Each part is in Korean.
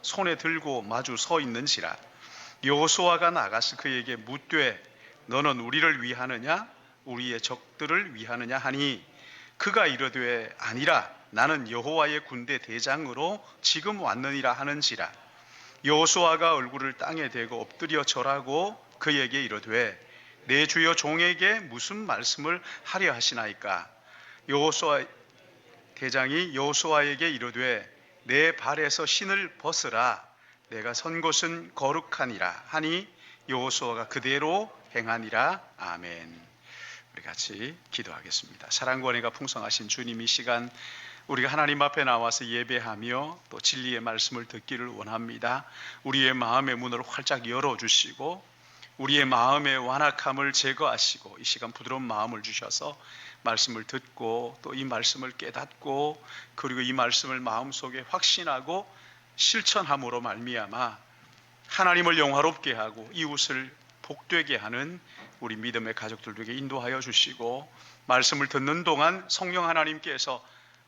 손에 들고 마주 서 있는지라. 여호수아가 나가서 그에게 묻되 너는 우리를 위하느냐 우리의 적들을 위하느냐 하니 그가 이르되 아니라 나는 여호와의 군대 대장으로 지금 왔느니라 하는지라. 여호수아가 얼굴을 땅에 대고 엎드려 절하고 그에게 이르되 내 주여 종에게 무슨 말씀을 하려 하시나이까. 여호수아 대장이 여호수아에게 이르되 내 발에서 신을 벗으라 내가 선 곳은 거룩하니라 하니 여호수아가 그대로 행하니라. 아멘. 우리 같이 기도하겠습니다. 사랑과 은혜가 풍성하신 주님, 이 시간 우리가 하나님 앞에 나와서 예배하며 또 진리의 말씀을 듣기를 원합니다. 우리의 마음의 문을 활짝 열어주시고 우리의 마음의 완악함을 제거하시고 이 시간 부드러운 마음을 주셔서 말씀을 듣고 또 이 말씀을 깨닫고 그리고 이 말씀을 마음속에 확신하고 실천함으로 말미암아 하나님을 영화롭게 하고 이웃을 복되게 하는 우리 믿음의 가족들에게 인도하여 주시고 말씀을 듣는 동안 성령 하나님께서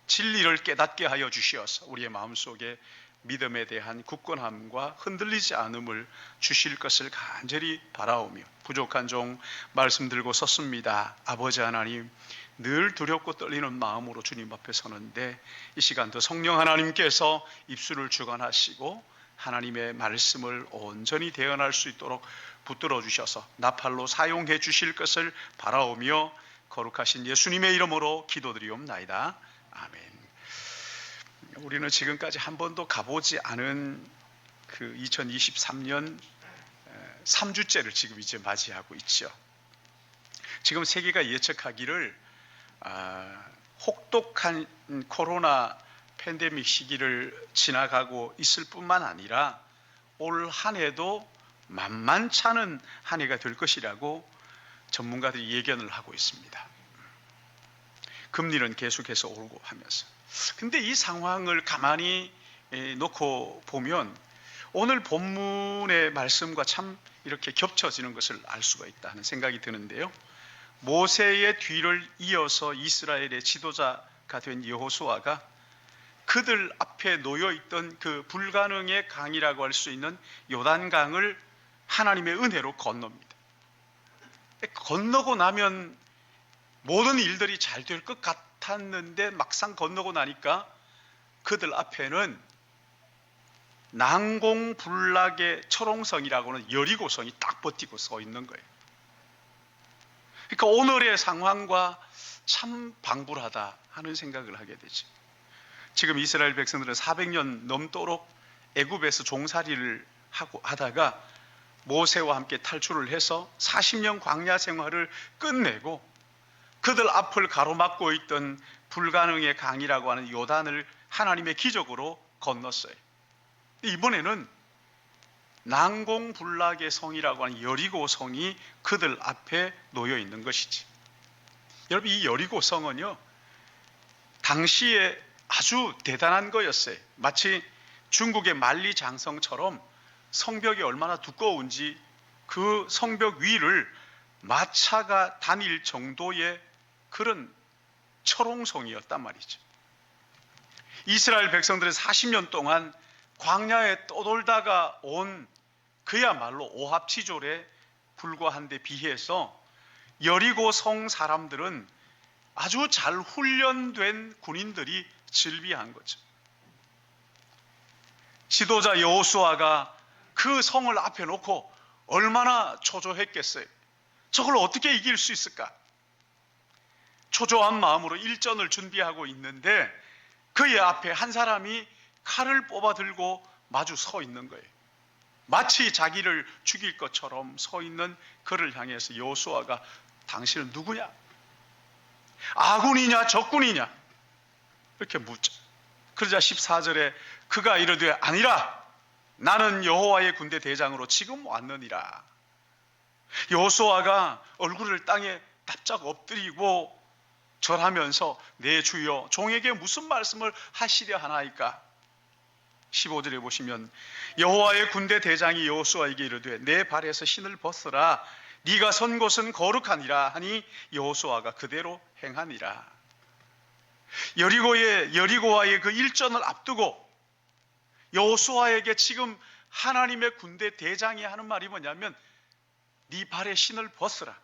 진리를 깨닫게 하여 주시어서 우리의 마음속에 믿음에 대한 굳건함과 흔들리지 않음을 주실 것을 간절히 바라오며 부족한 종 말씀 들고 섰습니다. 아버지 하나님, 늘 두렵고 떨리는 마음으로 주님 앞에 서는데 이 시간도 성령 하나님께서 입술을 주관하시고 하나님의 말씀을 온전히 대언할 수 있도록 붙들어 주셔서 나팔로 사용해 주실 것을 바라오며 거룩하신 예수님의 이름으로 기도드리옵나이다. 아멘. 우리는 지금까지 한 번도 가보지 않은 그 2023년 3주째를 지금 이제 맞이하고 있죠. 지금 세계가 예측하기를 혹독한 코로나 팬데믹 시기를 지나가고 있을 뿐만 아니라 올 한 해도 만만찮은 한 해가 될 것이라고 전문가들이 예견을 하고 있습니다. 금리는 계속해서 오르고 하면서. 근데 이 상황을 가만히 놓고 보면 오늘 본문의 말씀과 참 이렇게 겹쳐지는 것을 알 수가 있다 하는 생각이 드는데요. 모세의 뒤를 이어서 이스라엘의 지도자가 된 여호수아가 그들 앞에 놓여있던 그 불가능의 강이라고 할 수 있는 요단강을 하나님의 은혜로 건넙니다. 건너고 나면 모든 일들이 잘 될 것 같았는데 막상 건너고 나니까 그들 앞에는 난공불락의 철옹성이라고 하는 여리고성이 딱 버티고 서 있는 거예요. 그러니까 오늘의 상황과 참 방불하다 하는 생각을 하게 되죠. 지금 이스라엘 백성들은 400년 넘도록 애굽에서 종살이를 하다가 모세와 함께 탈출을 해서 40년 광야 생활을 끝내고 그들 앞을 가로막고 있던 불가능의 강이라고 하는 요단을 하나님의 기적으로 건넜어요. 이번에는 난공불락의 성이라고 하는 여리고 성이 그들 앞에 놓여 있는 것이지. 여러분, 이 여리고 성은요 당시에 아주 대단한 거였어요. 마치 중국의 만리장성처럼 성벽이 얼마나 두꺼운지 그 성벽 위를 마차가 다닐 정도의 그런 철옹성이었단 말이죠. 이스라엘 백성들은 40년 동안 광야에 떠돌다가 온 그야말로 오합지졸에 불과한 데 비해서 여리고 성 사람들은 아주 잘 훈련된 군인들이 즐비한 거죠. 지도자 여호수아가 그 성을 앞에 놓고 얼마나 초조했겠어요. 저걸 어떻게 이길 수 있을까? 초조한 마음으로 일전을 준비하고 있는데 그의 앞에 한 사람이 칼을 뽑아 들고 마주 서 있는 거예요. 마치 자기를 죽일 것처럼 서 있는 그를 향해서 여호수아가 당신은 누구냐? 아군이냐 적군이냐? 이렇게 묻죠. 그러자 14절에 그가 이르되 아니라 나는 여호와의 군대 대장으로 지금 왔느니라. 여호수아가 얼굴을 땅에 납작 엎드리고 절하면서 내 주여 종에게 무슨 말씀을 하시려 하나이까? 15절에 보시면 여호와의 군대 대장이 여호수아에게 이르되 내 발에서 신을 벗으라 네가 선 곳은 거룩하니라 하니 여호수아가 그대로 행하니라. 여리고와의 그 일전을 앞두고 여호수아에게 지금 하나님의 군대 대장이 하는 말이 뭐냐면 네 발에 신을 벗으라.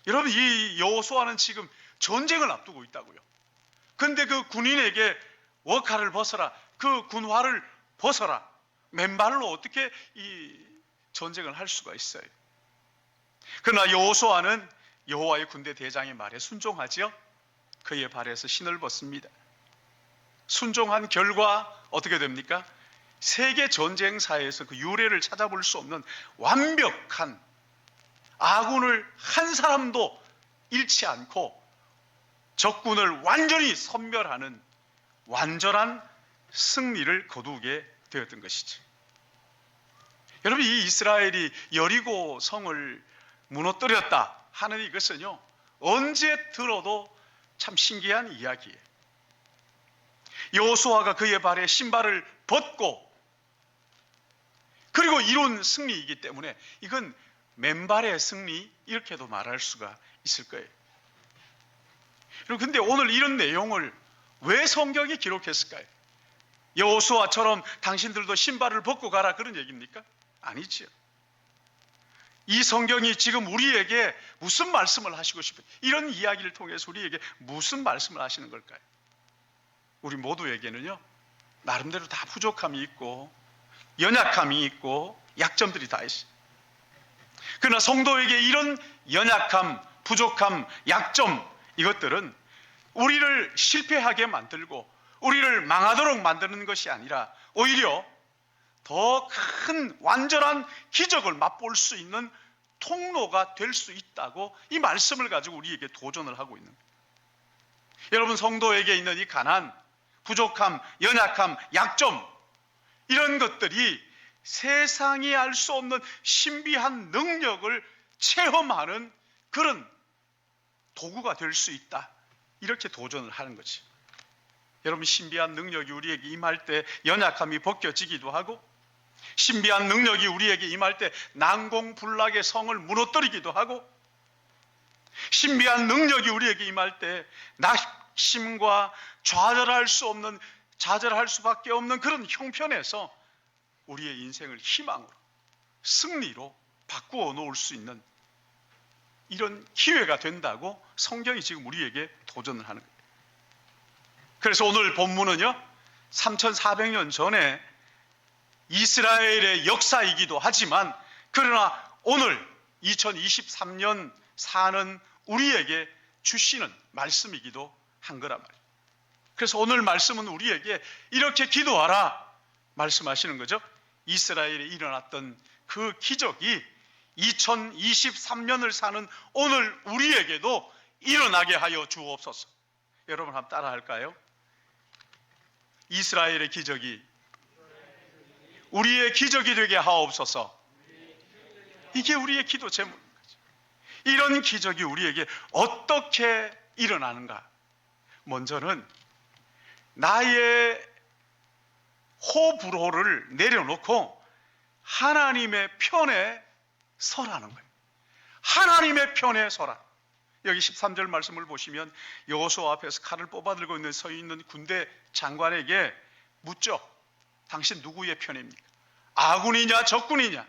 여러분, 이 여호수아는 지금 전쟁을 앞두고 있다고요. 근데 그 군인에게 워카를 벗어라, 그 군화를 벗어라. 맨발로 어떻게 이 전쟁을 할 수가 있어요? 그러나 여호수아는 여호와의 군대 대장의 말에 순종하지요. 그의 발에서 신을 벗습니다. 순종한 결과 어떻게 됩니까? 세계 전쟁사에서 그 유례를 찾아볼 수 없는 완벽한, 아군을 한 사람도 잃지 않고 적군을 완전히 섬멸하는 완전한 승리를 거두게 되었던 것이죠. 여러분, 이 이스라엘이 여리고 성을 무너뜨렸다 하는 이것은요, 언제 들어도 참 신기한 이야기예요. 여호수아가 그의 발에 신발을 벗고 그리고 이룬 승리이기 때문에 이건 맨발의 승리, 이렇게도 말할 수가 있을 거예요. 그런데 오늘 이런 내용을 왜 성경이 기록했을까요? 여호수아처럼 당신들도 신발을 벗고 가라, 그런 얘기입니까? 아니지요. 이 성경이 지금 우리에게 무슨 말씀을 하시고 싶어요? 이런 이야기를 통해서 우리에게 무슨 말씀을 하시는 걸까요? 우리 모두에게는요, 나름대로 다 부족함이 있고 연약함이 있고 약점들이 다 있어요. 그러나 성도에게 이런 연약함, 부족함, 약점, 이것들은 우리를 실패하게 만들고 우리를 망하도록 만드는 것이 아니라 오히려 더 큰 완전한 기적을 맛볼 수 있는 통로가 될 수 있다고 이 말씀을 가지고 우리에게 도전을 하고 있는 거예요. 여러분, 성도에게 있는 이 가난, 부족함, 연약함, 약점, 이런 것들이 세상이 알 수 없는 신비한 능력을 체험하는 그런 도구가 될 수 있다, 이렇게 도전을 하는 거지. 여러분, 신비한 능력이 우리에게 임할 때 연약함이 벗겨지기도 하고, 신비한 능력이 우리에게 임할 때 난공불락의 성을 무너뜨리기도 하고, 신비한 능력이 우리에게 임할 때 낙심과 좌절할 수밖에 없는 그런 형편에서 우리의 인생을 희망으로, 승리로 바꾸어 놓을 수 있는 이런 기회가 된다고 성경이 지금 우리에게 도전을 하는 거예요. 그래서 오늘 본문은요, 3400년 전에 이스라엘의 역사이기도 하지만, 그러나 오늘 2023년 사는 우리에게 주시는 말씀이기도 한 거란 말이에요. 그래서 오늘 말씀은 우리에게 이렇게 기도하라 말씀하시는 거죠. 이스라엘에 일어났던 그 기적이 2023년을 사는 오늘 우리에게도 일어나게 하여 주옵소서. 여러분, 한번 따라 할까요? 이스라엘의 기적이 우리의 기적이 되게 하옵소서. 이게 우리의 기도 제목인 거죠. 이런 기적이 우리에게 어떻게 일어나는가? 먼저는 나의 호불호를 내려놓고 하나님의 편에 서라는 거예요. 하나님의 편에 서라. 여기 13절 말씀을 보시면 여호수아 앞에서 칼을 뽑아들고 있는 서 있는 군대 장관에게 묻죠. 당신 누구의 편입니까? 아군이냐 적군이냐?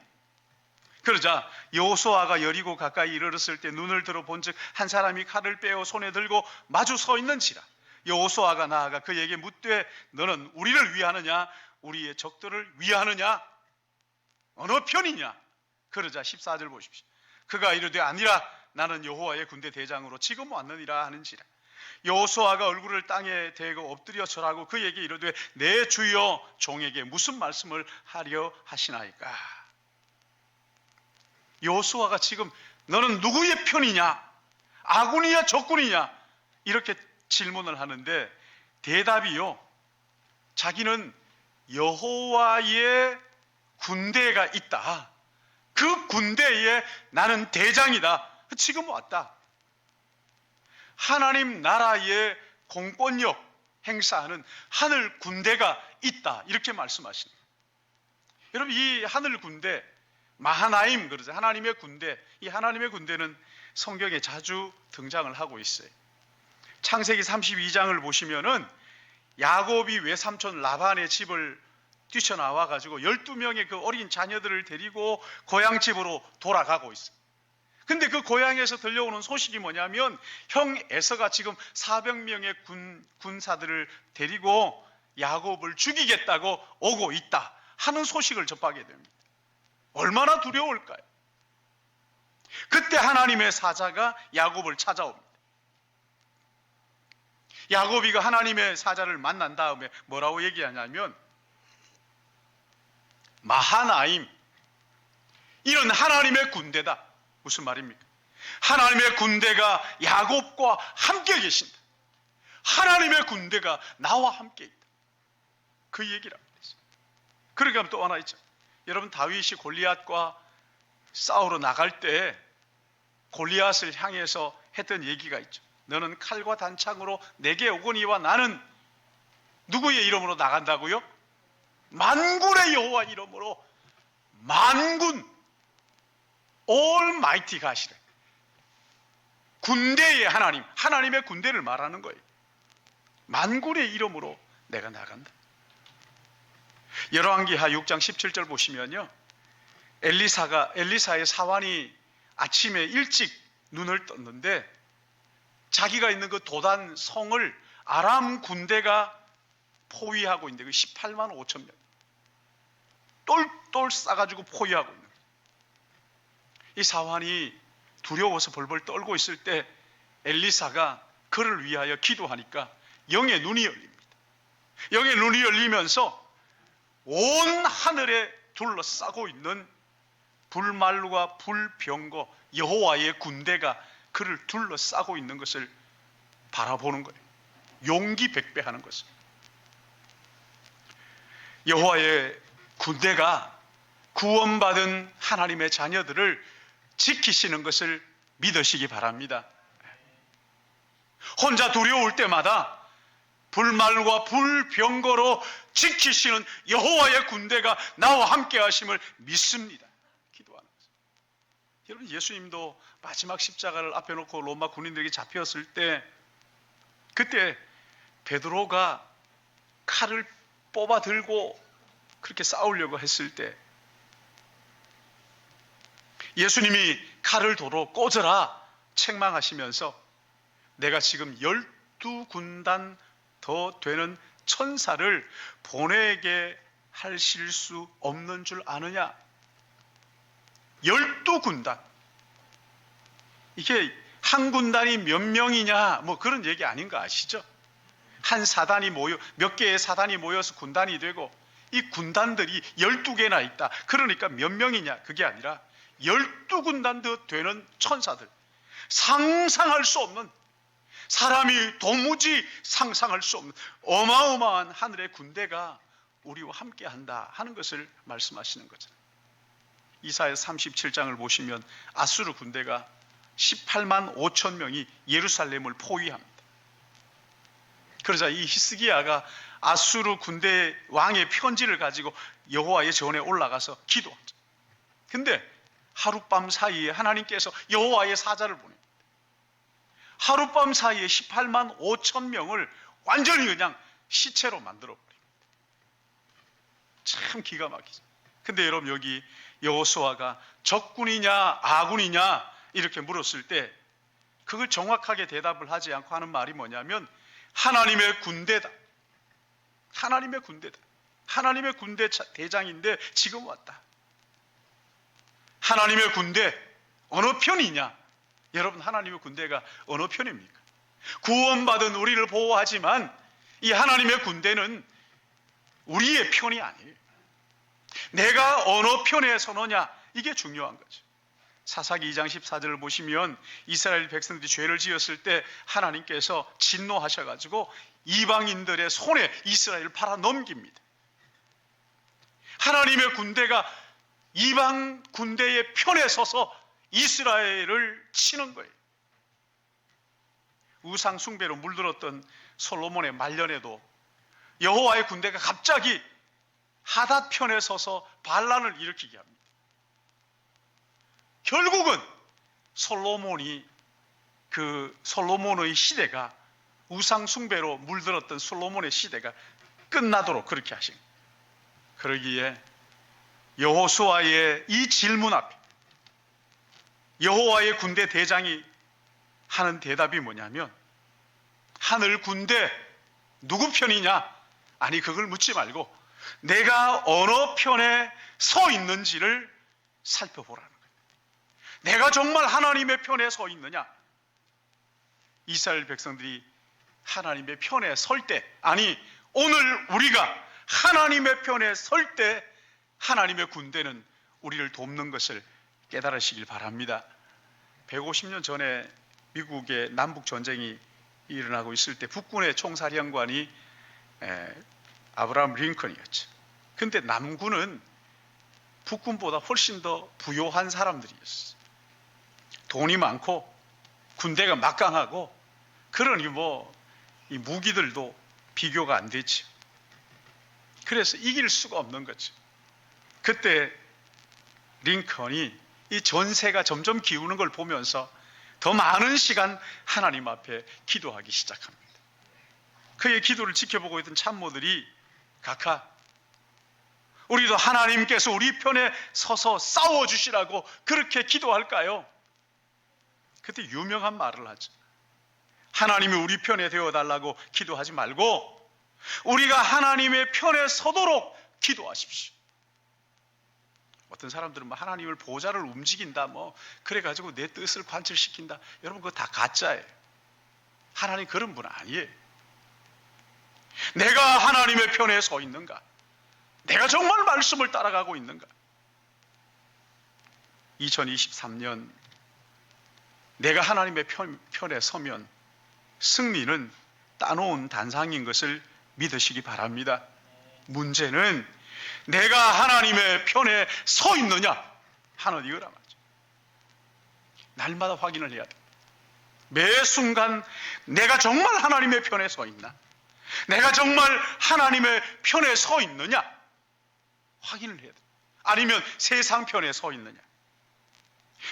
그러자 여호수아가 여리고 가까이 이르렀을 때 눈을 들어 본즉 한 사람이 칼을 빼어 손에 들고 마주 서 있는지라. 여호수아가 나아가 그에게 묻되 너는 우리를 위하느냐 우리의 적들을 위하느냐? 어느 편이냐? 그러자 14절 보십시오. 그가 이르되 아니라 나는 여호와의 군대 대장으로 지금 왔느니라 하는지라. 여호수아가 얼굴을 땅에 대고 엎드려 절하고 그에게 이르되 내 주여 종에게 무슨 말씀을 하려 하시나이까? 여호수아가 지금 너는 누구의 편이냐? 아군이냐 적군이냐? 이렇게 질문을 하는데 대답이요, 자기는 여호와의 군대가 있다, 그 군대에 나는 대장이다, 지금 왔다. 하나님 나라의 공권력 행사하는 하늘 군대가 있다, 이렇게 말씀하시는 거예요. 여러분, 이 하늘 군대, 마하나임 그러죠. 하나님의 군대. 이 하나님의 군대는 성경에 자주 등장을 하고 있어요. 창세기 32장을 보시면은 야곱이 외삼촌 라반의 집을 뛰쳐나와 가지고 12명의 그 어린 자녀들을 데리고 고향 집으로 돌아가고 있어요. 근데 그 고향에서 들려오는 소식이 뭐냐면 형 에서가 지금 400명의 군사들을 데리고 야곱을 죽이겠다고 오고 있다 하는 소식을 접하게 됩니다. 얼마나 두려울까요? 그때 하나님의 사자가 야곱을 찾아옵니다. 야곱이 그 하나님의 사자를 만난 다음에 뭐라고 얘기하냐면 마하나임, 이런 하나님의 군대다. 무슨 말입니까? 하나님의 군대가 야곱과 함께 계신다. 하나님의 군대가 나와 함께 있다. 그 얘기라고 했어요. 그러니까 또 하나 있죠. 여러분, 다윗이 골리앗과 싸우러 나갈 때 골리앗을 향해서 했던 얘기가 있죠. 너는 칼과 단창으로 내게 오거니와 나는 누구의 이름으로 나간다고요? 만군의 여호와 이름으로 만군 Almighty 가시래. 군대의 하나님, 하나님의 군대를 말하는 거예요. 만군의 이름으로 내가 나간다. 열왕기하 6장 17절 보시면요, 엘리사의 사환이 아침에 일찍 눈을 떴는데 자기가 있는 그 도단 성을 아람 군대가 포위하고 있는데 그 18만 5천 명 똘똘 싸가지고 포위하고 있는 거예요. 이 사환이 두려워서 벌벌 떨고 있을 때 엘리사가 그를 위하여 기도하니까 영의 눈이 열립니다. 영의 눈이 열리면서 온 하늘에 둘러싸고 있는 불말과 불병거 여호와의 군대가 그를 둘러싸고 있는 것을 바라보는 거예요. 용기 백배하는 것을. 여호와의 군대가 구원받은 하나님의 자녀들을 지키시는 것을 믿으시기 바랍니다. 혼자 두려울 때마다 불말과 불병거로 지키시는 여호와의 군대가 나와 함께 하심을 믿습니다. 기도하는 것입니다. 여러분, 예수님도 마지막 십자가를 앞에 놓고 로마 군인들에게 잡혔을 때 그때 베드로가 칼을 뽑아 들고 그렇게 싸우려고 했을 때 예수님이 칼을 도로 꽂으라 책망하시면서 내가 지금 12군단 더 되는 천사를 보내게 하실 수 없는 줄 아느냐? 12군단. 이게 한 군단이 몇 명이냐 뭐 그런 얘기 아닌 거 아시죠? 한 사단이 몇 개의 사단이 모여서 군단이 되고 이 군단들이 12개나 있다. 그러니까 몇 명이냐? 그게 아니라 12군단도 되는 천사들, 상상할 수 없는, 사람이 도무지 상상할 수 없는 어마어마한 하늘의 군대가 우리와 함께한다 하는 것을 말씀하시는 거잖아요. 이사야 37장을 보시면 아수르 군대가 18만 5천 명이 예루살렘을 포위합니다. 그러자 이 히스기야가 아수르 군대 왕의 편지를 가지고 여호와의 전에 올라가서 기도하죠. 근데 하룻밤 사이에 하나님께서 여호와의 사자를 보냅니다. 하룻밤 사이에 18만 5천 명을 완전히 그냥 시체로 만들어버립니다. 참 기가 막히죠. 근데 여러분, 여기 여호수아가 적군이냐 아군이냐 이렇게 물었을 때 그걸 정확하게 대답을 하지 않고 하는 말이 뭐냐면 하나님의 군대다. 하나님의 군대다. 하나님의 군대 대장인데 지금 왔다. 하나님의 군대 어느 편이냐? 여러분, 하나님의 군대가 어느 편입니까? 구원받은 우리를 보호하지만 이 하나님의 군대는 우리의 편이 아니에요. 내가 어느 편에 서느냐, 이게 중요한 거죠. 사사기 2장 14절을 보시면 이스라엘 백성들이 죄를 지었을 때 하나님께서 진노하셔가지고 이방인들의 손에 이스라엘을 팔아 넘깁니다. 하나님의 군대가 이방 군대의 편에 서서 이스라엘을 치는 거예요. 우상 숭배로 물들었던 솔로몬의 말년에도 여호와의 군대가 갑자기 하닷 편에 서서 반란을 일으키게 합니다. 결국은 솔로몬의 시대가, 우상 숭배로 물들었던 솔로몬의 시대가 끝나도록 그렇게 하신 거예요. 그러기에 여호수아의 이 질문 앞에 여호와의 군대 대장이 하는 대답이 뭐냐면, 하늘 군대 누구 편이냐? 아니, 그걸 묻지 말고 내가 어느 편에 서 있는지를 살펴보라는 거예요. 내가 정말 하나님의 편에 서 있느냐? 이스라엘 백성들이 하나님의 편에 설 때, 아니 오늘 우리가 하나님의 편에 설 때 하나님의 군대는 우리를 돕는 것을 깨달으시길 바랍니다. 150년 전에 미국의 남북전쟁이 일어나고 있을 때 북군의 총사령관이 아브라함 링컨이었죠. 근데 남군은 북군보다 훨씬 더 부요한 사람들이었어요. 돈이 많고 군대가 막강하고, 그러니 이 무기들도 비교가 안 되죠. 그래서 이길 수가 없는 거죠. 그때 링컨이 이 전세가 점점 기우는 걸 보면서 더 많은 시간 하나님 앞에 기도하기 시작합니다. 그의 기도를 지켜보고 있던 참모들이 각하, 우리도 하나님께서 우리 편에 서서 싸워주시라고 그렇게 기도할까요? 그때 유명한 말을 하죠. 하나님이 우리 편에 되어달라고 기도하지 말고 우리가 하나님의 편에 서도록 기도하십시오. 어떤 사람들은 하나님을 보좌를 움직인다 그래가지고 내 뜻을 관철시킨다. 여러분, 그거 다 가짜예요. 하나님 그런 분 아니에요. 내가 하나님의 편에 서 있는가? 내가 정말 말씀을 따라가고 있는가? 2023년 내가 하나님의 편에 서면 승리는 따놓은 단상인 것을 믿으시기 바랍니다. 문제는 내가 하나님의 편에 서 있느냐 하는 이거란 말이죠. 날마다 확인을 해야 돼. 매 순간 내가 정말 하나님의 편에 서 있나? 내가 정말 하나님의 편에 서 있느냐? 확인을 해야 돼. 아니면 세상 편에 서 있느냐?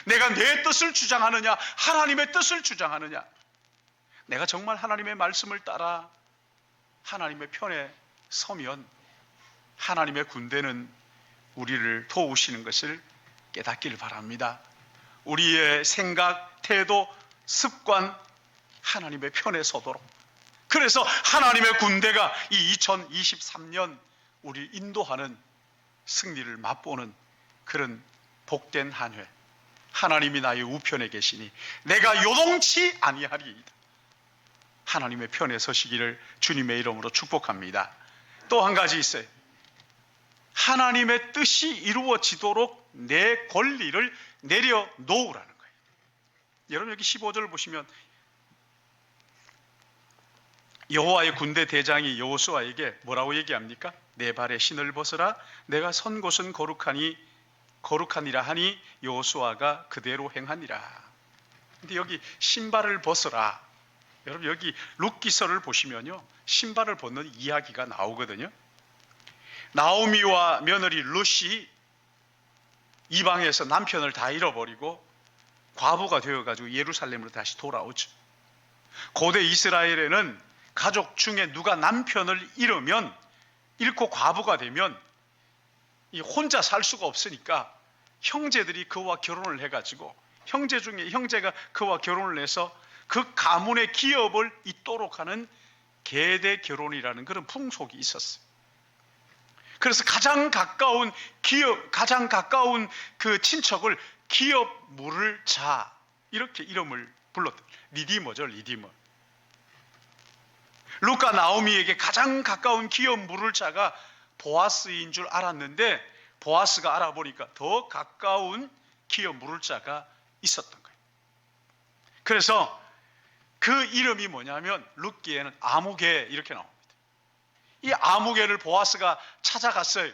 내가 내 뜻을 주장하느냐? 하나님의 뜻을 주장하느냐? 내가 정말 하나님의 말씀을 따라 하나님의 편에 서면 하나님의 군대는 우리를 도우시는 것을 깨닫기를 바랍니다. 우리의 생각, 태도, 습관, 하나님의 편에 서도록. 그래서 하나님의 군대가 이 2023년 우리 인도하는 승리를 맛보는 그런 복된 한 해. 하나님이 나의 우편에 계시니 내가 요동치 아니하리이다. 하나님의 편에 서시기를 주님의 이름으로 축복합니다. 또 한 가지 있어요. 하나님의 뜻이 이루어지도록 내 권리를 내려놓으라는 거예요. 여러분, 여기 15절을 보시면 여호와의 군대 대장이 여호수아에게 뭐라고 얘기합니까? 내 발에 신을 벗으라. 내가 선 곳은 거룩하니라 하니 여호수아가 그대로 행하니라. 근데 여기 신발을 벗으라. 여러분, 여기 룻기서를 보시면요, 신발을 벗는 이야기가 나오거든요. 나오미와 며느리 룻이 이방에서 남편을 다 잃어버리고 과부가 되어가지고 예루살렘으로 다시 돌아오죠. 고대 이스라엘에는 가족 중에 누가 남편을 잃고 과부가 되면 혼자 살 수가 없으니까 형제들이 그와 결혼을 해가지고 형제 중에 형제가 그와 결혼을 해서 그 가문의 기업을 잇도록 하는 계대 결혼이라는 그런 풍속이 있었어요. 그래서 가장 가까운 그 친척을 기업 물을 자, 이렇게 이름을 불렀던 리디머죠, 리디머. 루카 나오미에게 가장 가까운 기업 물을 자가 보아스인 줄 알았는데 보아스가 알아보니까 더 가까운 기업 물을 자가 있었던 거예요. 그래서 그 이름이 뭐냐면 룻기에는 아무개 이렇게 나옵니다. 이 아무개를 보아스가 찾아갔어요.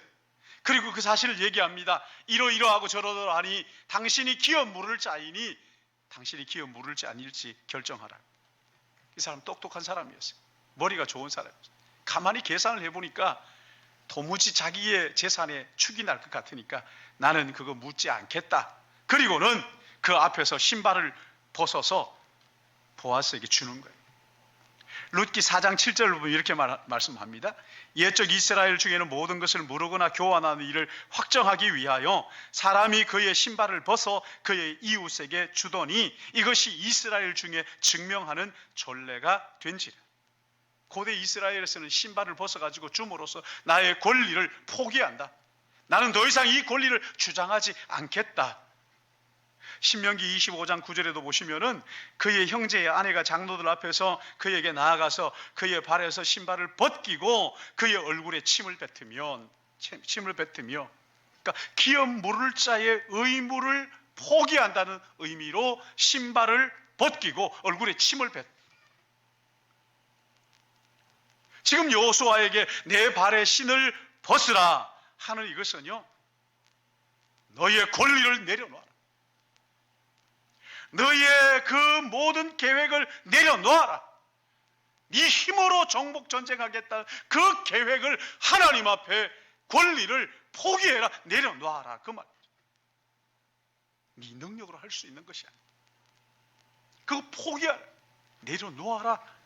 그리고 그 사실을 얘기합니다. 이러이러하고 저러하니 당신이 기업 물을 자이니 당신이 기업 물을 자 아닐지 결정하라. 이 사람 똑똑한 사람이었어요. 머리가 좋은 사람이었어요. 가만히 계산을 해보니까 도무지 자기의 재산에 축이 날 것 같으니까 나는 그거 묻지 않겠다. 그리고는 그 앞에서 신발을 벗어서 보아스에게 주는 거예요. 룻기 4장 7절을 보면 이렇게 말씀합니다. 옛적 이스라엘 중에는 모든 것을 무르거나 교환하는 일을 확정하기 위하여 사람이 그의 신발을 벗어 그의 이웃에게 주더니 이것이 이스라엘 중에 증명하는 전례가 된지라. 고대 이스라엘에서는 신발을 벗어가지고 줌으로써 나의 권리를 포기한다. 나는 더 이상 이 권리를 주장하지 않겠다. 신명기 25장 9절에도 보시면은 그의 형제의 아내가 장로들 앞에서 그에게 나아가서 그의 발에서 신발을 벗기고 그의 얼굴에 침을 뱉으며 그러니까 기업 물을 자의 의무를 포기한다는 의미로 신발을 벗기고 얼굴에 침을 뱉. 지금 여호수아에게 내 발에 신을 벗으라 하는 이것은요, 너희의 권리를 내려놓아라. 너희의 그 모든 계획을 내려놓아라. 네 힘으로 정복 전쟁하겠다. 그 계획을 하나님 앞에 권리를 포기해라. 내려놓아라. 그 말. 네 능력으로 할 수 있는 것이 아니야. 그거 포기하라. 내려놓아라.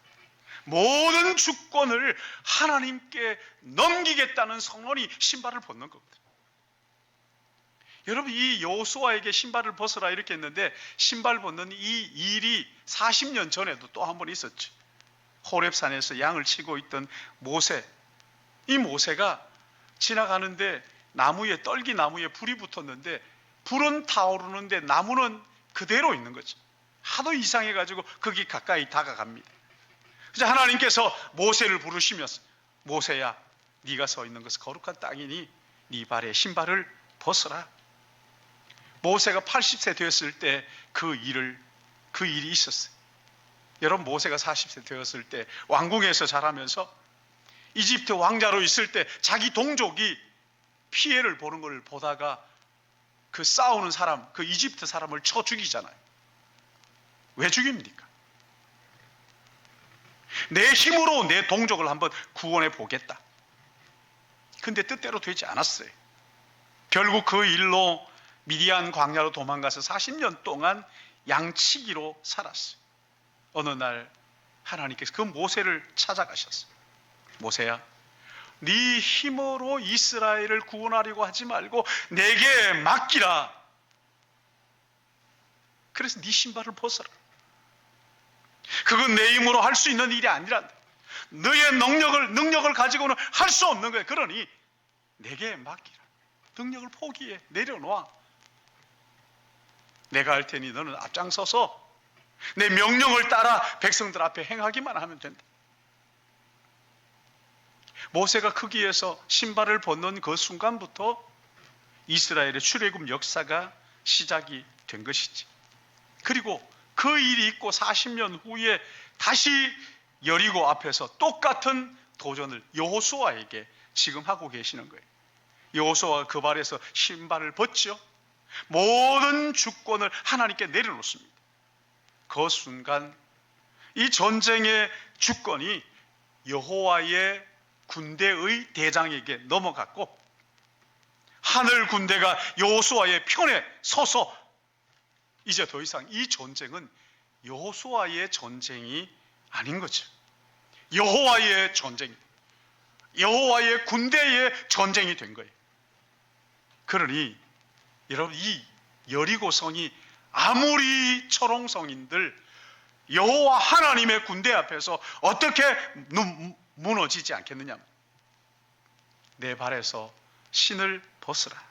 모든 주권을 하나님께 넘기겠다는 선언이 신발을 벗는 겁니다. 여러분, 이 여호수아에게 신발을 벗으라 이렇게 했는데 신발 벗는 이 일이 40년 전에도 또 한 번 있었죠. 호렙산에서 양을 치고 있던 모세. 이 모세가 지나가는데 나무에, 떨기 나무에 불이 붙었는데 불은 타오르는데 나무는 그대로 있는 거죠. 하도 이상해가지고 거기 가까이 다가갑니다. 그래서 하나님께서 모세를 부르시면서 모세야, 네가 서 있는 것은 거룩한 땅이니 네 발에 신발을 벗어라. 모세가 80세 되었을 때 그 일이 있었어요. 여러분, 모세가 40세 되었을 때 왕궁에서 자라면서 이집트 왕자로 있을 때 자기 동족이 피해를 보는 걸 보다가 그 싸우는 사람, 그 이집트 사람을 쳐 죽이잖아요. 왜 죽입니까? 내 힘으로 내 동족을 한번 구원해 보겠다. 근데 뜻대로 되지 않았어요. 결국 그 일로 미디안 광야로 도망가서 40년 동안 양치기로 살았어요. 어느 날 하나님께서 그 모세를 찾아가셨어요. 모세야, 네 힘으로 이스라엘을 구원하려고 하지 말고 내게 맡기라. 그래서 네 신발을 벗어라. 그건 내 힘으로 할 수 있는 일이 아니란다. 너의 능력을 가지고는 할 수 없는 거야. 그러니 내게 맡기라. 능력을 포기해. 내려놓아. 내가 할 테니 너는 앞장서서 내 명령을 따라 백성들 앞에 행하기만 하면 된다. 모세가 거기에서 신발을 벗는 그 순간부터 이스라엘의 출애굽 역사가 시작이 된 것이지. 그리고 그 일이 있고 40년 후에 다시 여리고 앞에서 똑같은 도전을 여호수아에게 지금 하고 계시는 거예요. 여호수아가 그 발에서 신발을 벗죠. 모든 주권을 하나님께 내려놓습니다. 그 순간 이 전쟁의 주권이 여호와의 군대의 대장에게 넘어갔고 하늘 군대가 여호수아의 편에 서서 이제 더 이상 이 전쟁은 여호수아의 전쟁이 아닌 거죠. 여호와의 전쟁, 여호와의 군대의 전쟁이 된 거예요. 그러니 여러분, 이 여리고성이 아무리 초롱성인들 여호와 하나님의 군대 앞에서 어떻게 무너지지 않겠느냐. 내 발에서 신을 벗으라.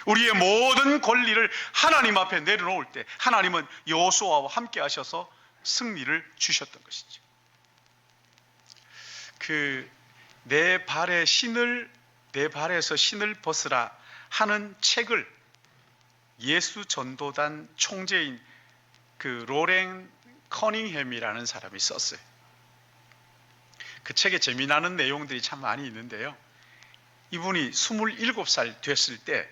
우리의 모든 권리를 하나님 앞에 내려놓을 때 하나님은 여호수아와 함께 하셔서 승리를 주셨던 것이죠. 내 발에서 신을 벗으라 하는 책을 예수 전도단 총재인 그 로렌 커닝햄이라는 사람이 썼어요. 그 책에 재미나는 내용들이 참 많이 있는데요. 이분이 27살 됐을 때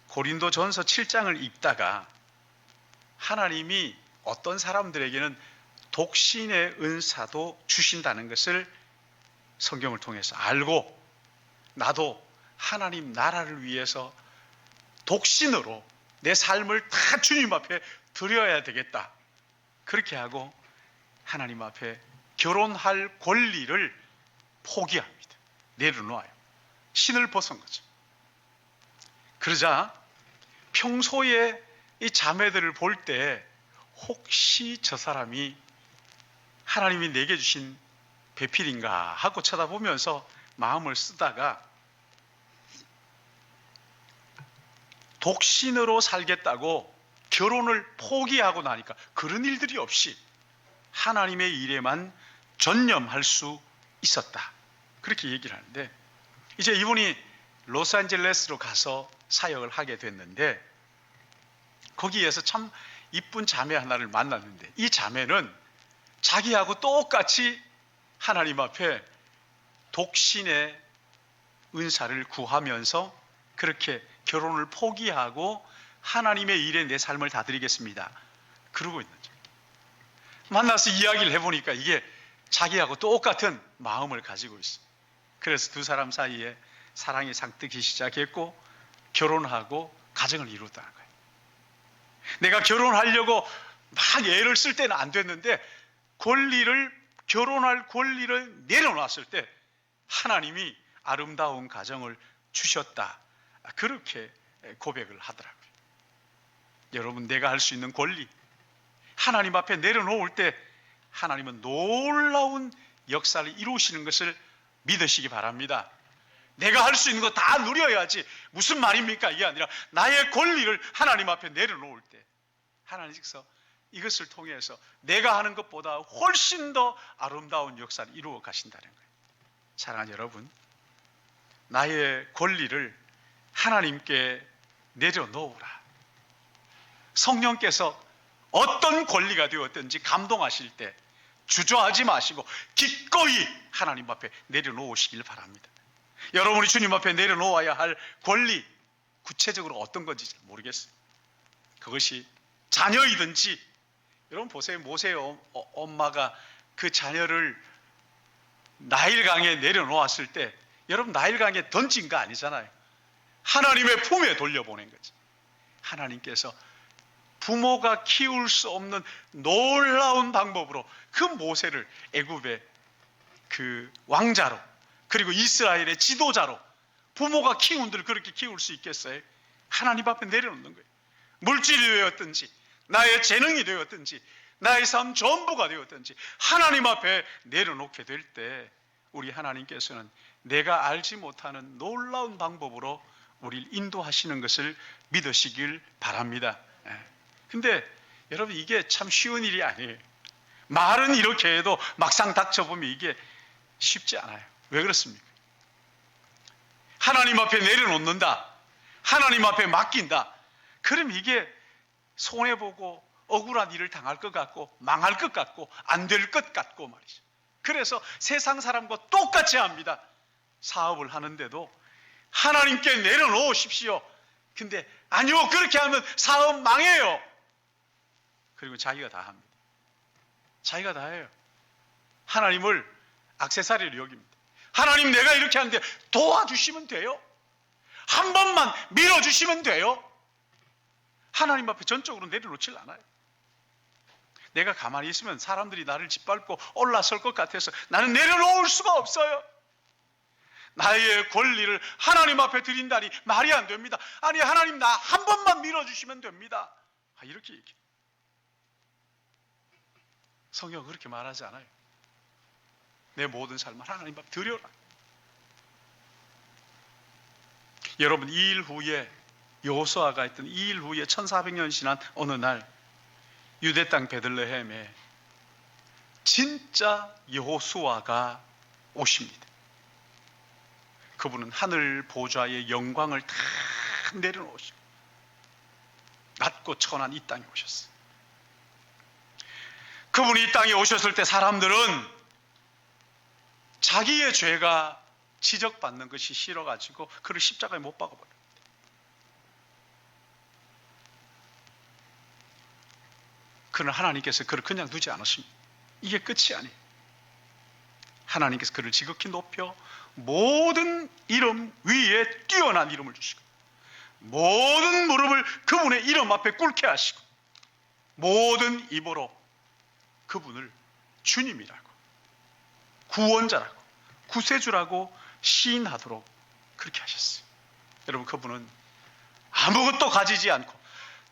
고린도전서 7장을 읽다가 하나님이 어떤 사람들에게는 독신의 은사도 주신다는 것을 성경을 통해서 알고 나도 하나님 나라를 위해서 독신으로 내 삶을 다 주님 앞에 드려야 되겠다. 그렇게 하고 하나님 앞에 결혼할 권리를 포기합니다. 내려놓아요. 신을 벗은 거죠. 그러자 평소에 이 자매들을 볼 때 혹시 저 사람이 하나님이 내게 주신 배필인가 하고 쳐다보면서 마음을 쓰다가 독신으로 살겠다고 결혼을 포기하고 나니까 그런 일들이 없이 하나님의 일에만 전념할 수 있었다. 그렇게 얘기를 하는데, 이제 이분이 로스앤젤레스로 가서 사역을 하게 됐는데, 거기에서 참 이쁜 자매 하나를 만났는데, 이 자매는 자기하고 똑같이 하나님 앞에 독신의 은사를 구하면서 그렇게 결혼을 포기하고 하나님의 일에 내 삶을 다 드리겠습니다, 그러고 있는 거죠. 만나서 이야기를 해보니까 이게 자기하고 똑같은 마음을 가지고 있어. 그래서 두 사람 사이에 사랑이 상뜨기 시작했고 결혼하고 가정을 이뤘다는 거예요. 내가 결혼하려고 막 애를 쓸 때는 안 됐는데 결혼할 권리를 내려놨을 때 하나님이 아름다운 가정을 주셨다, 그렇게 고백을 하더라고요. 여러분, 내가 할 수 있는 권리 하나님 앞에 내려놓을 때 하나님은 놀라운 역사를 이루시는 것을 믿으시기 바랍니다. 내가 할 수 있는 거 다 누려야지. 무슨 말입니까? 이게 아니라 나의 권리를 하나님 앞에 내려놓을 때 하나님께서 이것을 통해서 내가 하는 것보다 훨씬 더 아름다운 역사를 이루어 가신다는 거예요. 사랑하는 여러분, 나의 권리를 하나님께 내려놓으라. 성령께서 어떤 권리가 되었든지 감동하실 때 주저하지 마시고 기꺼이 하나님 앞에 내려놓으시길 바랍니다. 여러분이 주님 앞에 내려놓아야 할 권리, 구체적으로 어떤 건지 잘 모르겠어요. 그것이 자녀이든지, 여러분 보세요. 모세의 엄마가 그 자녀를 나일강에 내려놓았을 때 여러분 나일강에 던진 거 아니잖아요. 하나님의 품에 돌려보낸 거지. 하나님께서 부모가 키울 수 없는 놀라운 방법으로 그 모세를 애굽의 그 왕자로, 그리고 이스라엘의 지도자로, 부모가 키운들 그렇게 키울 수 있겠어요? 하나님 앞에 내려놓는 거예요. 물질이 되었든지 나의 재능이 되었든지 나의 삶 전부가 되었든지 하나님 앞에 내려놓게 될 때 우리 하나님께서는 내가 알지 못하는 놀라운 방법으로 우리를 인도하시는 것을 믿으시길 바랍니다. 근데 여러분, 이게 참 쉬운 일이 아니에요. 말은 이렇게 해도 막상 닥쳐보면 이게 쉽지 않아요. 왜 그렇습니까? 하나님 앞에 내려놓는다, 하나님 앞에 맡긴다, 그럼 이게 손해보고 억울한 일을 당할 것 같고 망할 것 같고 안 될 것 같고 말이죠. 그래서 세상 사람과 똑같이 합니다. 사업을 하는데도 하나님께 내려놓으십시오. 근데 아니요, 그렇게 하면 사업 망해요. 그리고 자기가 다 합니다. 자기가 다 해요. 하나님을 액세서리로 여깁니다. 하나님, 내가 이렇게 하는데 도와주시면 돼요. 한 번만 밀어주시면 돼요. 하나님 앞에 전적으로 내려놓질 않아요. 내가 가만히 있으면 사람들이 나를 짓밟고 올라설 것 같아서 나는 내려놓을 수가 없어요. 나의 권리를 하나님 앞에 드린다니 말이 안 됩니다. 아니, 하나님 나 한 번만 밀어주시면 됩니다. 이렇게 얘기해요. 성경은 그렇게 말하지 않아요. 내 모든 삶을 하나님 앞에 드려라. 여러분, 이 일 후에 여호수아가 했던 이 일 후에 1400년 지난 어느 날 유대 땅 베들레헴에 진짜 여호수아가 오십니다. 그분은 하늘 보좌의 영광을 다 내려놓으시고 낮고 천한 이 땅에 오셨어요. 그분이 이 땅에 오셨을 때 사람들은 자기의 죄가 지적받는 것이 싫어가지고 그를 십자가에 못 박아버려요. 그러나 하나님께서 그를 그냥 두지 않으십니다. 이게 끝이 아니에요. 하나님께서 그를 지극히 높여 모든 이름 위에 뛰어난 이름을 주시고 모든 무릎을 그분의 이름 앞에 꿇게 하시고 모든 입으로 그분을 주님이라고, 구원자라고, 구세주라고 시인하도록 그렇게 하셨어요. 여러분, 그분은 아무것도 가지지 않고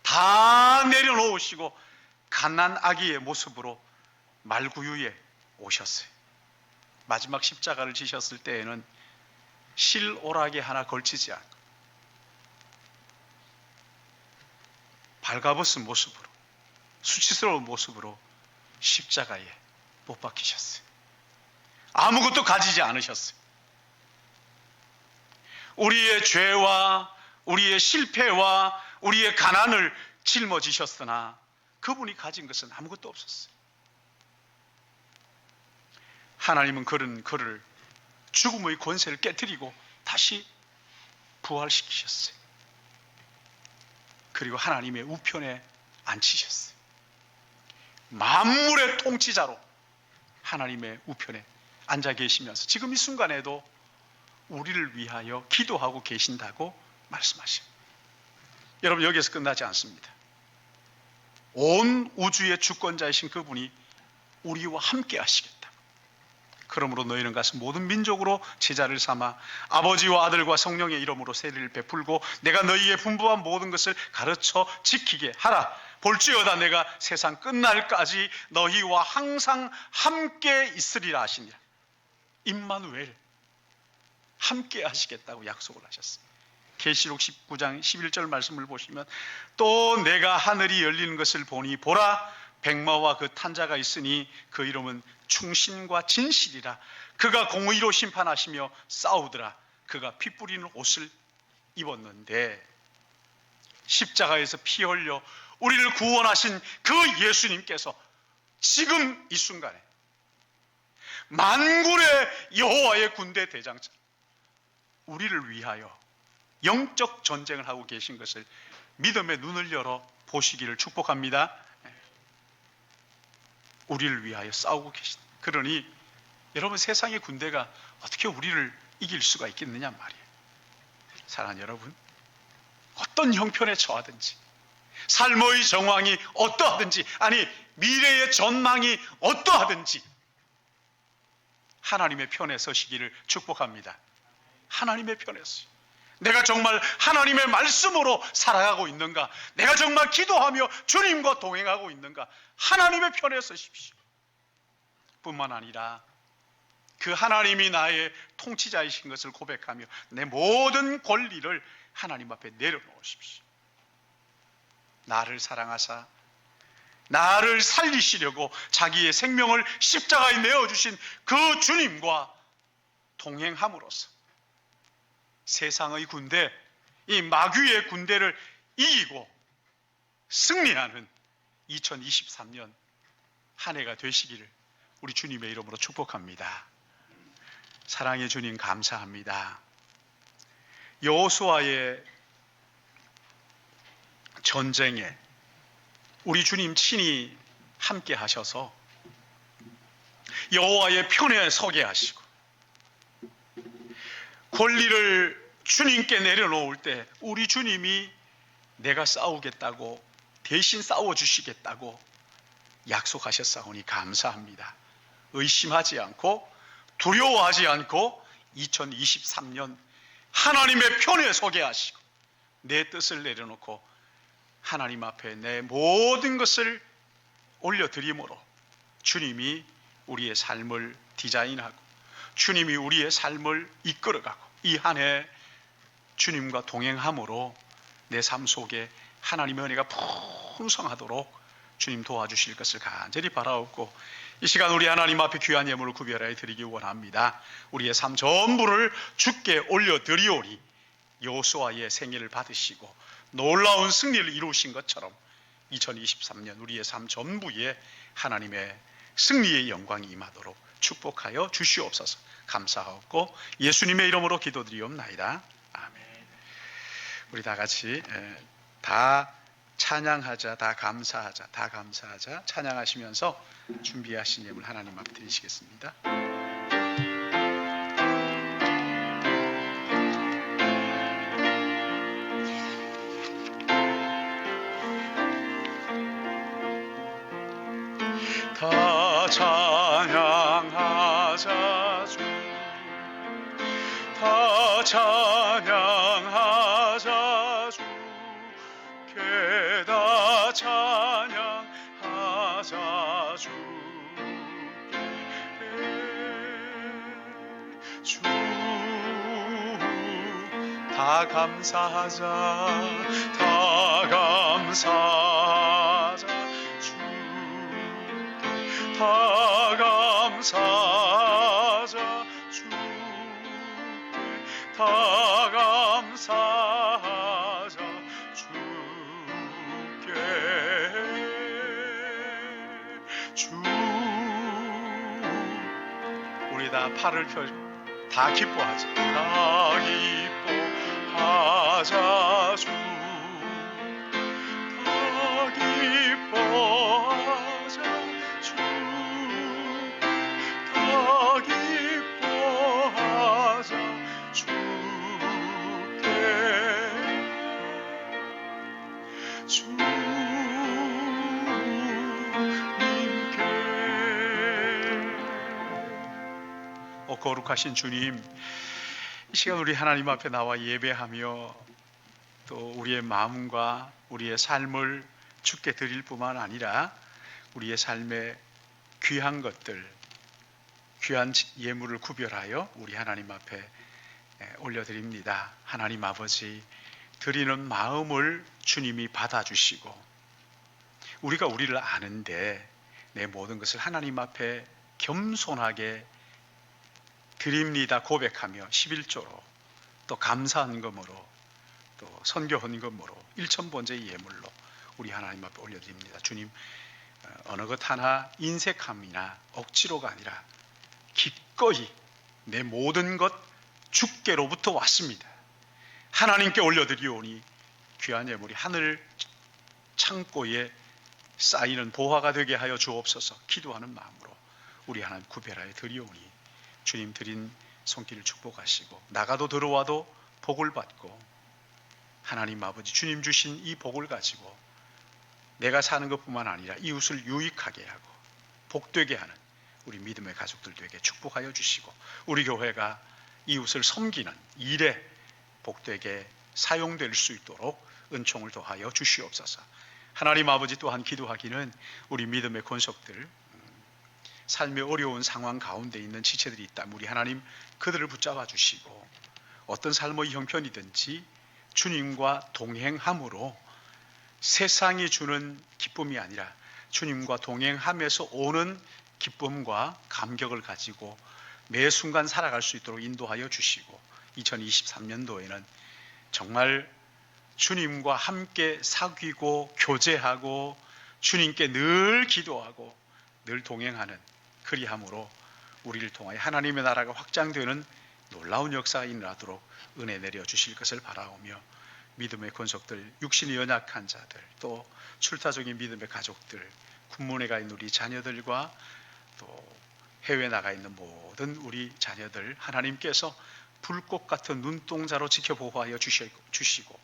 다 내려놓으시고 갓난 아기의 모습으로 말구유에 오셨어요. 마지막 십자가를 지셨을 때에는 실오라기 하나 걸치지 않고 발가벗은 모습으로, 수치스러운 모습으로 십자가에 못 박히셨어요. 아무것도 가지지 않으셨어요. 우리의 죄와 우리의 실패와 우리의 가난을 짊어지셨으나 그분이 가진 것은 아무것도 없었어요. 하나님은 그를 죽음의 권세를 깨뜨리고 다시 부활시키셨어요. 그리고 하나님의 우편에 앉히셨어요. 만물의 통치자로 하나님의 우편에 앉아 계시면서 지금 이 순간에도 우리를 위하여 기도하고 계신다고 말씀하십니다. 여러분, 여기에서 끝나지 않습니다. 온 우주의 주권자이신 그분이 우리와 함께 하시겠다. 그러므로 너희는 가서 모든 민족으로 제자를 삼아 아버지와 아들과 성령의 이름으로 세례를 베풀고 내가 너희에게 분부한 모든 것을 가르쳐 지키게 하라. 볼지어다 내가 세상 끝날까지 너희와 항상 함께 있으리라 하시니라. 임마누엘, 함께 하시겠다고 약속을 하셨습니다. 계시록 19장 11절 말씀을 보시면 또 내가 하늘이 열리는 것을 보니 보라, 백마와 그 탄자가 있으니 그 이름은 충신과 진실이라. 그가 공의로 심판하시며 싸우더라. 그가 피 뿌리는 옷을 입었는데, 십자가에서 피 흘려 우리를 구원하신 그 예수님께서 지금 이 순간에 만군의 여호와의 군대 대장처럼 우리를 위하여 영적 전쟁을 하고 계신 것을 믿음의 눈을 열어 보시기를 축복합니다. 우리를 위하여 싸우고 계신, 그러니 여러분, 세상의 군대가 어떻게 우리를 이길 수가 있겠느냐 말이에요. 사랑하는 여러분, 어떤 형편에 처하든지, 삶의 정황이 어떠하든지, 아니 미래의 전망이 어떠하든지 하나님의 편에 서시기를 축복합니다. 하나님의 편에 서, 내가 정말 하나님의 말씀으로 살아가고 있는가? 내가 정말 기도하며 주님과 동행하고 있는가? 하나님의 편에 서십시오. 뿐만 아니라 그 하나님이 나의 통치자이신 것을 고백하며 내 모든 권리를 하나님 앞에 내려놓으십시오. 나를 사랑하사 나를 살리시려고 자기의 생명을 십자가에 내어주신 그 주님과 동행함으로써 세상의 군대, 이 마귀의 군대를 이기고 승리하는 2023년 한 해가 되시기를 우리 주님의 이름으로 축복합니다. 사랑의 주님, 감사합니다. 여호수아의 전쟁에 우리 주님 친히 함께 하셔서 여호와의 편에 서게 하시고 권리를 주님께 내려놓을 때 우리 주님이 내가 싸우겠다고, 대신 싸워주시겠다고 약속하셨사오니 감사합니다. 의심하지 않고 두려워하지 않고 2023년 하나님의 편에 서게 하시고 내 뜻을 내려놓고 하나님 앞에 내 모든 것을 올려드림으로 주님이 우리의 삶을 디자인하고 주님이 우리의 삶을 이끌어가고 이 한 해 주님과 동행함으로 내 삶 속에 하나님의 은혜가 풍성하도록 주님 도와주실 것을 간절히 바라옵고, 이 시간 우리 하나님 앞에 귀한 예물을 구별하여 드리기 원합니다. 우리의 삶 전부를 주께 올려드리오니 여호수아의 생애를 받으시고 놀라운 승리를 이루신 것처럼 2023년 우리의 삶 전부에 하나님의 승리의 영광이 임하도록 축복하여 주시옵소서. 감사하고 예수님의 이름으로 기도드리옵나이다. 아멘. 우리 다 같이 다 찬양하자, 다 감사하자, 다 감사하자 찬양하시면서 준비하신 예물 하나님 앞에 드리시겠습니다. 다 찬양하자 주, 다 찬양하자 주께, 다 찬양하자 주께. 주, 다 감사하자, 다 감사하자 주께, 다 감사하자 주께, 다 감사하자 주께. 주, 우리 다 팔을 펴, 다 기뻐하자, 다 기뻐하자 주, 다 기뻐하자 주, 다 기뻐하자 주께. 주님께. 거룩하신 주님, 이 시간 우리 하나님 앞에 나와 예배하며 또 우리의 마음과 우리의 삶을 주께 드릴 뿐만 아니라 우리의 삶의 귀한 것들, 귀한 예물을 구별하여 우리 하나님 앞에 올려드립니다. 하나님 아버지, 드리는 마음을 주님이 받아주시고, 우리가 우리를 아는데 내 모든 것을 하나님 앞에 겸손하게 드립니다 고백하며 11조로 또 감사한 금으로 또 선교 헌금으로 일천번제의 예물로 우리 하나님 앞에 올려드립니다. 주님, 어느 것 하나 인색함이나 억지로가 아니라 기꺼이 내 모든 것 주께로부터 왔습니다. 하나님께 올려드리오니 귀한 예물이 하늘 창고에 쌓이는 보화가 되게 하여 주옵소서. 기도하는 마음으로 우리 하나님 구별하여 드리오니 주님 드린 손길을 축복하시고, 나가도 들어와도 복을 받고, 하나님 아버지 주님 주신 이 복을 가지고 내가 사는 것뿐만 아니라 이웃을 유익하게 하고 복되게 하는 우리 믿음의 가족들 되게 축복하여 주시고, 우리 교회가 이웃을 섬기는 일에 복되게 사용될 수 있도록 은총을 더하여 주시옵소서. 하나님 아버지, 또한 기도하기는 우리 믿음의 권속들, 삶의 어려운 상황 가운데 있는 지체들이 있다면 우리 하나님 그들을 붙잡아 주시고, 어떤 삶의 형편이든지 주님과 동행함으로 세상이 주는 기쁨이 아니라 주님과 동행하면서 오는 기쁨과 감격을 가지고 매 순간 살아갈 수 있도록 인도하여 주시고, 2023년도에는 정말 주님과 함께 사귀고 교제하고 주님께 늘 기도하고 늘 동행하는, 그리함으로 우리를 통하여 하나님의 나라가 확장되는 놀라운 역사가 일어나도록 은혜 내려 주실 것을 바라오며, 믿음의 권속들, 육신이 연약한 자들, 또 출타적인 믿음의 가족들, 군문에 가 있는 우리 자녀들과 또 해외에 나가 있는 모든 우리 자녀들, 하나님께서 불꽃 같은 눈동자로 지켜보호하여 주시고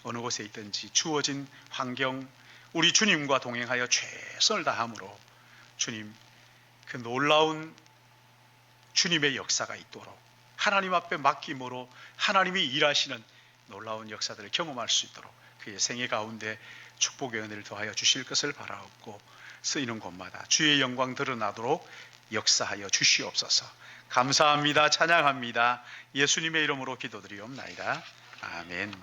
어느 곳에 있든지 주어진 환경 우리 주님과 동행하여 최선을 다함으로 주님, 그 놀라운 주님의 역사가 있도록 하나님 앞에 맡김으로 하나님이 일하시는 놀라운 역사들을 경험할 수 있도록 그의 생애 가운데 축복의 은혜를 더하여 주실 것을 바라옵고, 쓰이는 곳마다 주의 영광 드러나도록 역사하여 주시옵소서. 감사합니다. 찬양합니다. 예수님의 이름으로 기도드리옵나이다. 아멘.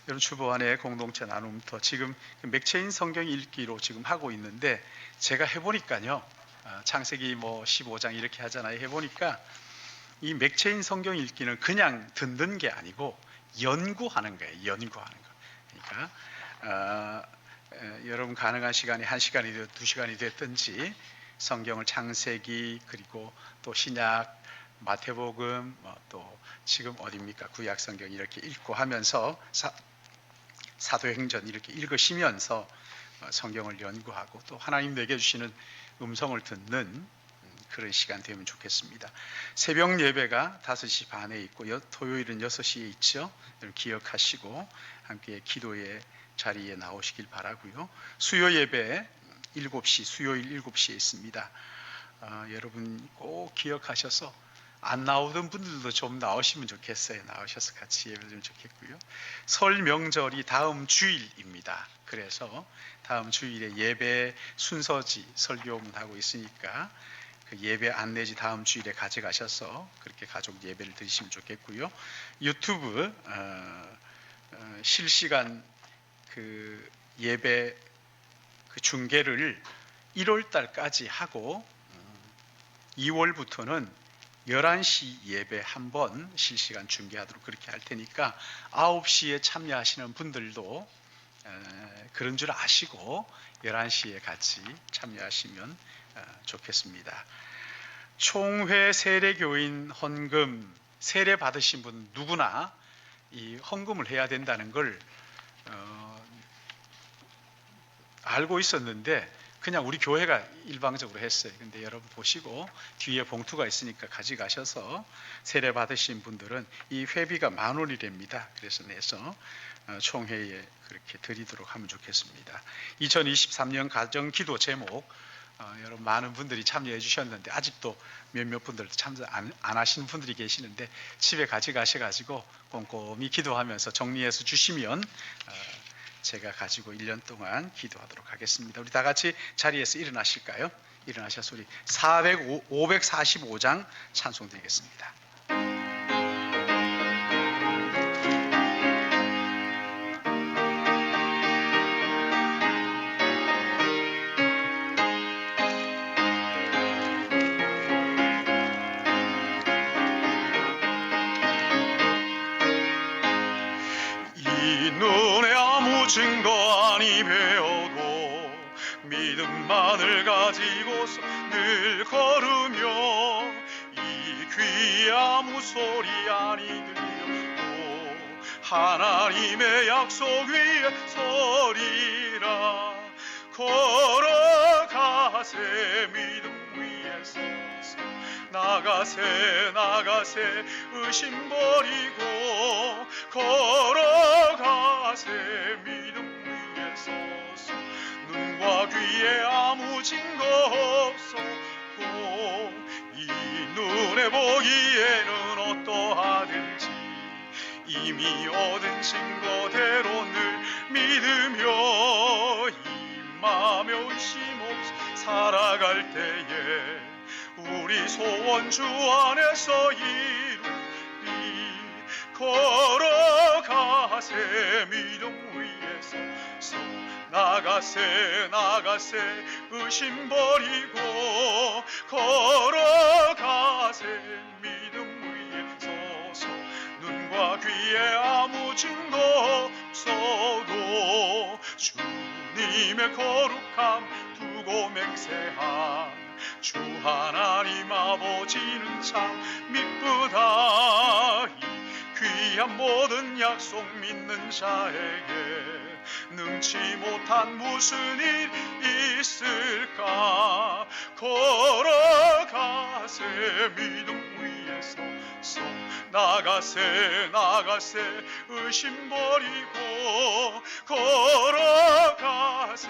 여러분, 주보안의 공동체 나눔터 지금 맥체인 성경 읽기로 지금 하고 있는데, 제가 해보니까요, 창세기 15장 이렇게 하잖아요. 해보니까 이 맥체인 성경 읽기는 그냥 듣는 게 아니고 연구하는 거예요. 연구하는 거. 그러니까 여러분 가능한 시간이 1시간이 되든 2시간이 됐든지 성경을 창세기, 그리고 또 신약, 마태복음, 또 지금 어디입니까? 구약 성경 이렇게 읽고 하면서 사도행전 이렇게 읽으시면서 성경을 연구하고 또 하나님 내게 주시는 음성을 듣는 그런 시간 되면 좋겠습니다. 새벽 예배가 5시 반에 있고 토요일은 6시에 있죠. 기억하시고 함께 기도의 자리에 나오시길 바라고요. 수요 예배 7시, 수요일 7시에 있습니다. 여러분 꼭 기억하셔서 안 나오던 분들도 좀 나오시면 좋겠어요. 나오셔서 같이 예배드리면 좋겠고요. 설 명절이 다음 주일입니다. 그래서 다음 주일에 예배 순서지 설교문하고 있으니까 그 예배 안내지 다음 주일에 가져가셔서 그렇게 가족 예배를 드리시면 좋겠고요. 유튜브 실시간 그 예배 그 중계를 1월 달까지 하고 2월부터는 11시 예배 한번 실시간 중계하도록 그렇게 할 테니까 9시에 참여하시는 분들도 그런 줄 아시고 11시에 같이 참여하시면 좋겠습니다. 총회 세례교인 헌금 세례 받으신 분 누구나 이 헌금을 해야 된다는 걸 알고 있었는데 그냥 우리 교회가 일방적으로 했어요. 근데 여러분 보시고 뒤에 봉투가 있으니까 가져가셔서 세례 받으신 분들은 이 회비가 10,000원이랍니다. 그래서 내서 총회에 그렇게 드리도록 하면 좋겠습니다. 2023년 가정기도 제목 여러분 많은 분들이 참여해 주셨는데 아직도 몇몇 분들 참여 안 하시는 분들이 계시는데 집에 가져가셔가지고 꼼꼼히 기도하면서 정리해서 주시면 제가 가지고 1년 동안 기도하도록 하겠습니다. 우리 다 같이 자리에서 일어나실까요? 일어나셔서 우리 545장 찬송 드리겠습니다. 이 눈에 아무 증거 아니 배워도 믿음만을 가지고서 늘 걸으며 이 귀에 아무 소리 아니 들려도 하나님의 약속 위에 서리라. 걸어가세 믿음 위에 서서 나가세 나가세 의심 버리고 걸어가세 믿음 위에 서서 눈과 귀에 아무 증거 없어도 이 눈에 보기에는 어떠하든지 이미 얻은 증거대로 늘 믿으며 임하며 의심 없이 살아갈 때에 우리 소원 주 안에서 이루리. 걸어가세 믿음 위에 서서 나가세 나가세 의심 버리고 걸어가세 믿음 위에 서서 눈과 귀에 아무 증거 없어도 주님의 거룩함 두고 맹세한 주 하나님 아버지는 참 미쁘다. 이 귀한 모든 약속 믿는 자에게 능치 못한 무슨 일 있을까. 걸어가세 믿음 위에 서서 나가세 나가세 의심 버리고 걸어가세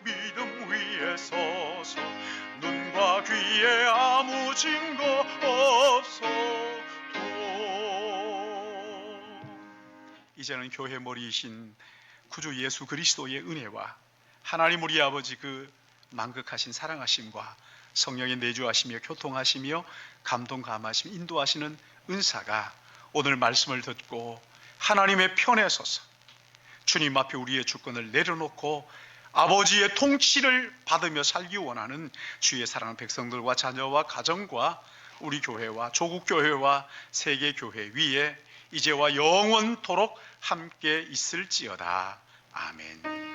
믿음 위에 서서 눈과 귀에 아무 증거 없어도. 이제는 교회 머리이신 구주 예수 그리스도의 은혜와 하나님 우리 아버지 그 만극하신 사랑하심과 성령의 내주하시며 교통하시며 감동 감하시며 인도하시는 은사가 오늘 말씀을 듣고 하나님의 편에 서서 주님 앞에 우리의 주권을 내려놓고 아버지의 통치를 받으며 살기 원하는 주의 사랑하는 백성들과 자녀와 가정과 우리 교회와 조국교회와 세계교회 위에 이제와 영원토록 함께 있을지어다. 아멘.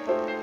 아멘.